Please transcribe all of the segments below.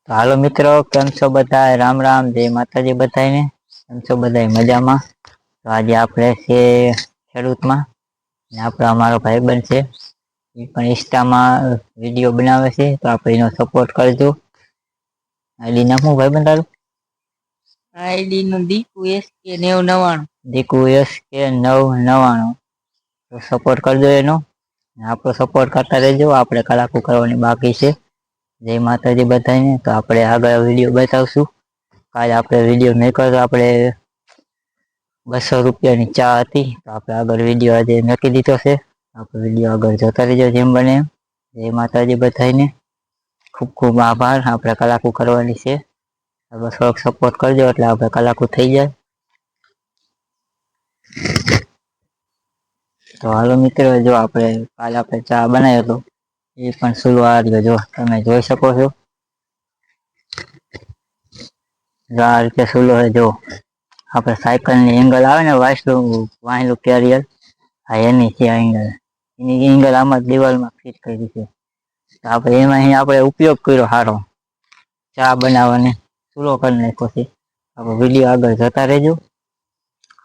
તો હાલો મિત્રો, કેમ છો બધા? રામ રામ, જય માતાજી બધાને. કેમ છો બધા મજામાં? તો આજે આપણે છે ખેડૂતમાં આપડો અમારો ભાઈબંધ છે. એ પણ ઇન્સ્ટામાં વિડીયો બનાવે છે, તો આપડે એનો સપોર્ટ કરજો. આઈડી નામ હું ભાઈબંધ તારું? આઈડી નું દીકુ SK 9099. દીકુ SK 9099. તો સપોર્ટ કરજો એનો. આપડો સપોર્ટ કરતા રહેજો. આપડે કલાકો કરવાની બાકી છે. જય માતાજી બધાને. તો આપડે આગળ વિડીયો બતાવશું. કાલે આપડે વિડીયો મેકર આપડે ₹200 ચા હતી. તો આપડે આગળ વિડીયો આજે મેકી દીધો છે. આપડે વિડીયો આગળ જોતા રહીજો જેમ બને એમ. જય માતાજી બધાઈને. ખુબ ખુબ આભાર. આપડે કલાકો કરવાની છે. બસ થોડોક સપોર્ટ કરજો એટલે આપડે કલાકો થઈ જાય. તો હાલો મિત્રો, જો આપડે કાલે આપડે ચા બનાવ્યો હતો. એ પણ શુંરવા જો તમે જોઈ શકો છો. આ રીતે સુલો હોય જો. આપડે સાયકલ ની એંગલ આવે ને વાયલું કેરિયર. હા એની છે એંગલ. એની એંગલ આમાં દિવાલમાં ફીટ કરી છે. આપડે એમાં આપડે ઉપયોગ કર્યો સારો. ચા બનાવવાને સુલો કરી નાખ્યો છે. આપડે વિડીયો આગળ જતા રેજો.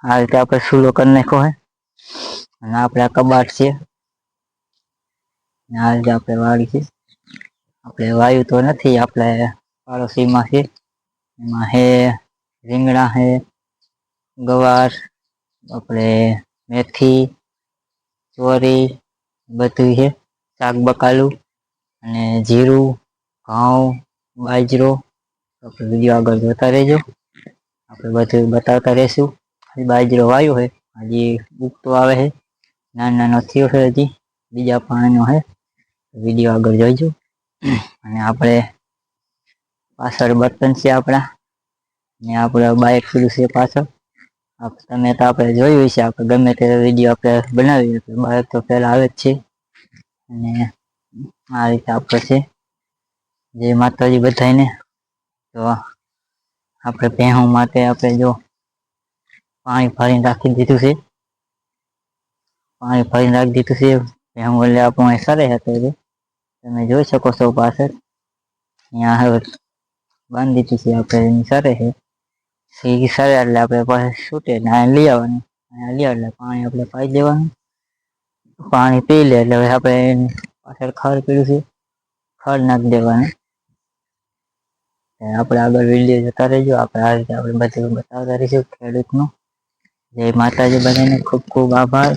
આ રીતે આપડે સુલો કરી નાખ્યો હે. અને આપડે આ કબાટ છે. આ રીતે આપડે વાડી છે. આપડે વાયુ તો નથી. આપડે પાડોશી માં છે. એમાં હે રીંગણા હે, ગવાર, આપડે મેથી, ચોરી બધું છે. શાક બકાલું અને જીરું, ઘઉં, બાજરો. આપડે વિડીયો આગળ જોતા રેજો. આપડે બધું બતાવતા રેશું. બાજરો વાયુ હે. હજી ઉગતો આવે હે. નાનો થયો છે હજી. બીજા પાણી નો હે. વિડીયો આગળ જોઈજો. અને આપડે પાછળ બર્તન છે આપડા. ને આપડે બાઈક પીડ્યું છે પાછળ. તમે તો આપડે જોયું છે. આપડે ગમે તે વિડીયો આપડે બનાવી બાઈક તો પેલા આવે જ છે. અને આ રીતે આપડે છે. જય માતાજી બધાઈને. તો આપડે ભેહો માટે આપડે જો પાણી ભરીને રાખી દીધું છે. પાણી ભરીને રાખી દીધું છે. ભેહું એટલે આપણે સરે હતી. તમે જોઈ શકો છો પાછળ. ત્યાં હવે બાંધી દીધી છે. આપડે સરે છે. સરે એટલે આપડે પાછું છૂટે લઈ આવવાનું. લે એટલે પાણી આપડે પાઈ દેવાનું. પાણી પી લે એટલે હવે આપડે પાછળ ખાર પીડ્યું છે. ખાડ નાખ દેવાનું. આપડે આગળ વિડીયો જોતા રહીજો. આપડે આ રીતે આપડે બધું બતાવતા રહીશું ખેડૂત નું. જય માતાજી બધાને ખુબ ખુબ આભાર.